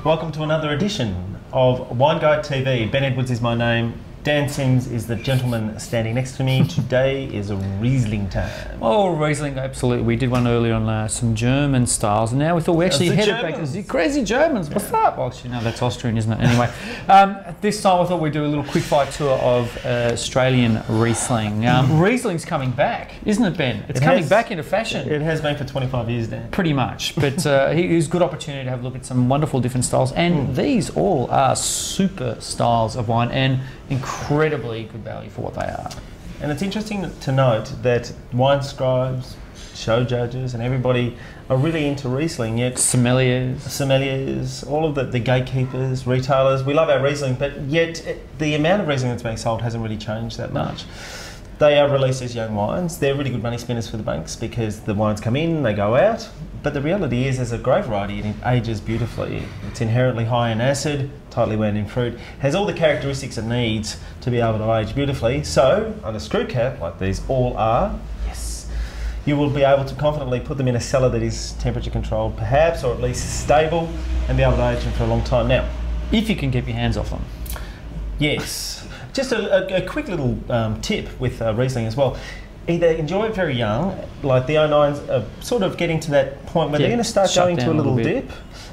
Welcome to another edition of Wine Guide TV. Ben Edwards is my name. Dan Sims is the gentleman standing next to me. Today is a Riesling time. Oh, Riesling, absolutely. We did one earlier on some German styles, and now we thought we actually headed back to the crazy Germans. What's up? Well, actually, no, that's Austrian, isn't it? Anyway, this time I thought we'd do a little quick fire tour of Australian Riesling. Riesling's coming back, isn't it, Ben? It's coming back into fashion. It has been for 25 years, Dan. Pretty much, but it was a good opportunity to have a look at some wonderful different styles, and these all are super styles of wine, and incredibly good value for what they are. And it's interesting to note that wine scribes, show judges and everybody are really into Riesling, yet sommeliers, all of the gatekeepers, retailers, we love our Riesling, but yet the amount of Riesling that's being sold hasn't really changed that much. They are released as young wines. They're really good money spinners for the banks because the wines come in, they go out. But the reality is, there's a great variety and it ages beautifully. It's inherently high in acid, tightly wound in fruit, has all the characteristics it needs to be able to age beautifully. So, on a screw cap, like these all are, yes, you will be able to confidently put them in a cellar that is temperature controlled, perhaps, or at least stable, and be able to age them for a long time. Now, if you can keep your hands off them. Yes. Just a quick little tip with Riesling as well. Either enjoy it very young, like the 09s are sort of getting to that point where they're going to start going to a little dip,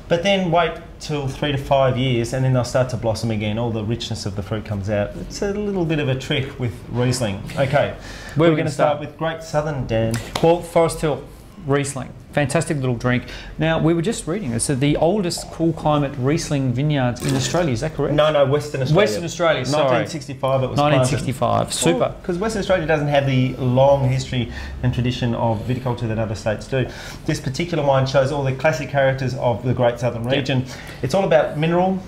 but then wait till 3 to 5 years and then they'll start to blossom again. All the richness of the fruit comes out. It's a little bit of a trick with Riesling. Okay, we're going to start with Great Southern, Dan. Well, Forest Hill Riesling. Fantastic little drink. Now, we were just reading this, the oldest cool climate Riesling vineyards in Australia, is that correct? No, Western Australia. Western Australia, sorry. 1965 it was 1965, planted. super. Because Western Australia doesn't have the long history and tradition of viticulture that other states do. This particular wine shows all the classic characters of the Great Southern region. It's all about mineral,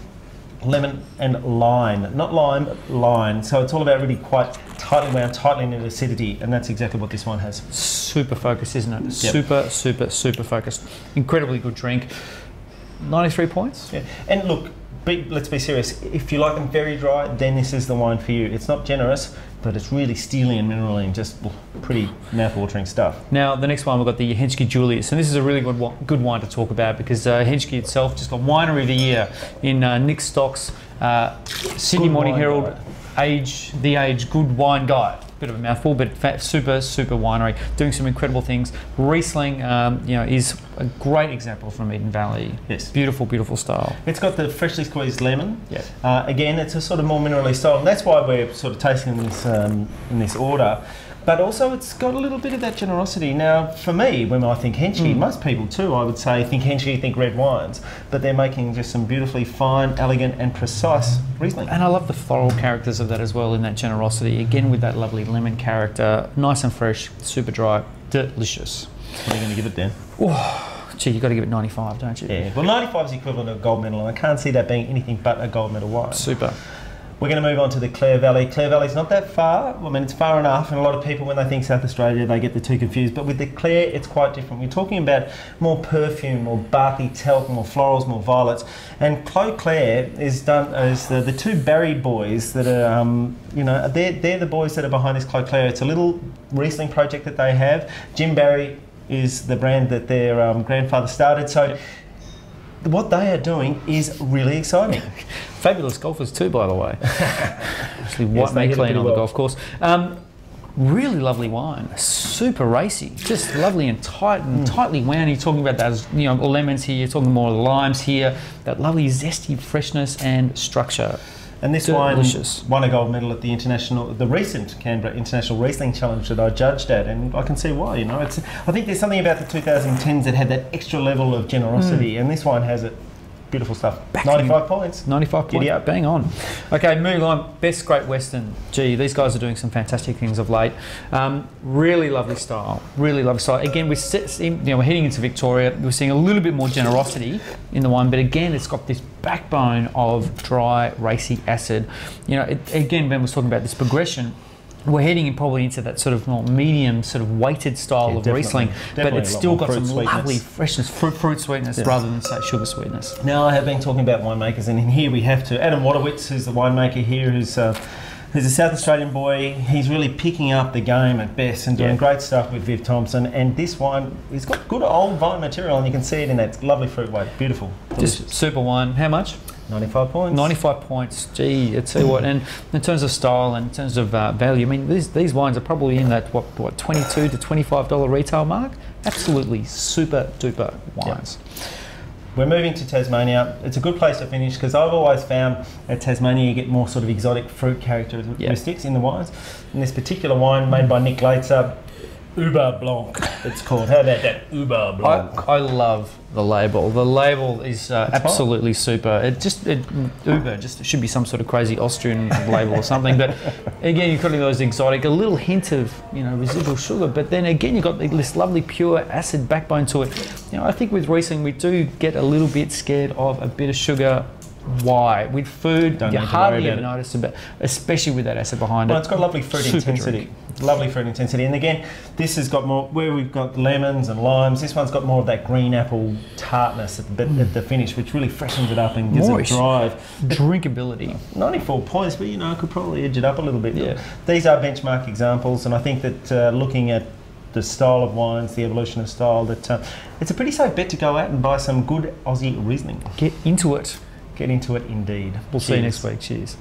lemon and line, not lime, line. So it's all about really quite tightly wound, tightly knit acidity, and that's exactly what this wine has. Super focused, isn't it? Yep. Super focused. Incredibly good drink. 93 points. Yeah. And look, let's be serious. If you like them very dry, then this is the wine for you. It's not generous, but it's really steely and minerally and just pretty mouth-watering stuff. Now, the next one, we've got the Henschke Julius, and this is a really good wine to talk about because Henschke itself just got Winery of the Year in Nick Stock's Sydney Morning Herald The Age Good Wine Guide. Bit of a mouthful, but super winery, doing some incredible things. Riesling, is a great example from Eaton Valley. Yes, beautiful style. It's got the freshly squeezed lemon. Yeah. Again, it's a sort of more minerally style, and that's why we're sort of tasting this in this order. But also, it's got a little bit of that generosity. Now, for me, when I think Henschke, most people too, I would say, think Henschke, think red wines. But they're making just some beautifully fine, elegant and precise Riesling. And I love the floral characters of that as well, in that generosity. Again, with that lovely lemon character. Nice and fresh, super dry, delicious. What are you going to give it, Dan? Oh, gee, you've got to give it 95, don't you? Yeah, well, 95 is the equivalent of a gold medal, and I can't see that being anything but a gold medal wine. Super. We're going to move on to the Clare Valley. Clare Valley's not that far. I mean, it's far enough, and a lot of people, when they think South Australia, they get the two confused. But with the Clare, it's quite different. We're talking about more perfume, more barky talc, more florals, more violets. And Clos Clare is done as the two Barry boys that are, they're the boys that are behind this Clos Clare. It's a little Riesling project that they have. Jim Barry is the brand that their grandfather started. So what they are doing is really exciting. Fabulous golfers too, by the way. Actually, white they clean on well. the golf course. Really lovely wine, super racy, just lovely and tight and tightly wound. You're talking about those, lemons here. You're talking more limes here. That lovely zesty freshness and structure. And this wine won a gold medal at the recent Canberra International Riesling Challenge that I judged at, and I can see why. I think there's something about the 2010s that had that extra level of generosity, and this wine has it. Beautiful stuff. 95 points. 95 points. Giddy up. Bang on. Okay, moving on. Best Great Western. Gee, these guys are doing some fantastic things of late. Really lovely style. Really lovely style. Again, we're heading into Victoria. We're seeing a little bit more generosity in the wine, but again, it's got this backbone of dry, racy acid. Again, Ben was talking about this progression. We're heading in probably into that sort of more medium, sort of weighted style of Riesling, but it's still got some lovely freshness, fruit sweetness rather than, say, sugar sweetness. Now, I have been talking about winemakers, and in here we have to. Adam Wadowitz, who's the winemaker here, who's who's a South Australian boy. He's really picking up the game at best and doing great stuff with Viv Thompson. And this wine, it's got good old vine material, and you can see it in that lovely fruit weight. Beautiful, delicious. Just super wine. How much? 95 points. 95 points. Gee, I tell you what. And in terms of style and in terms of value, I mean, these wines are probably in that what $22 to $25 retail mark. Absolutely super duper wines. Yep. We're moving to Tasmania. It's a good place to finish because I've always found at Tasmania you get more sort of exotic fruit characteristics in the wines. In this particular wine made by Nick Laitzer, Uber Blanc, it's called. How about that? Uber Blanc. I love the label. The label is absolutely super. Uber just should be some sort of crazy Austrian label or something. But again, you've got those exotic, a little hint of residual sugar. But then again, you've got this lovely pure acid backbone to it. I think with Riesling we do get a little bit scared of a bit of sugar. Why? With food, you hardly ever notice it, especially with that acid behind it. Well, it's got lovely fruit intensity. Lovely fruit intensity. And again, this has got more, where we've got lemons and limes, this one's got more of that green apple tartness at the finish, which really freshens it up and gives it a drive. Drinkability. 94 points, but I could probably edge it up a little bit. Yeah. These are benchmark examples, and I think that looking at the style of wines, the evolution of style, that it's a pretty safe bet to go out and buy some good Aussie Riesling. Get into it. Get into it indeed. We'll see you next week. Cheers.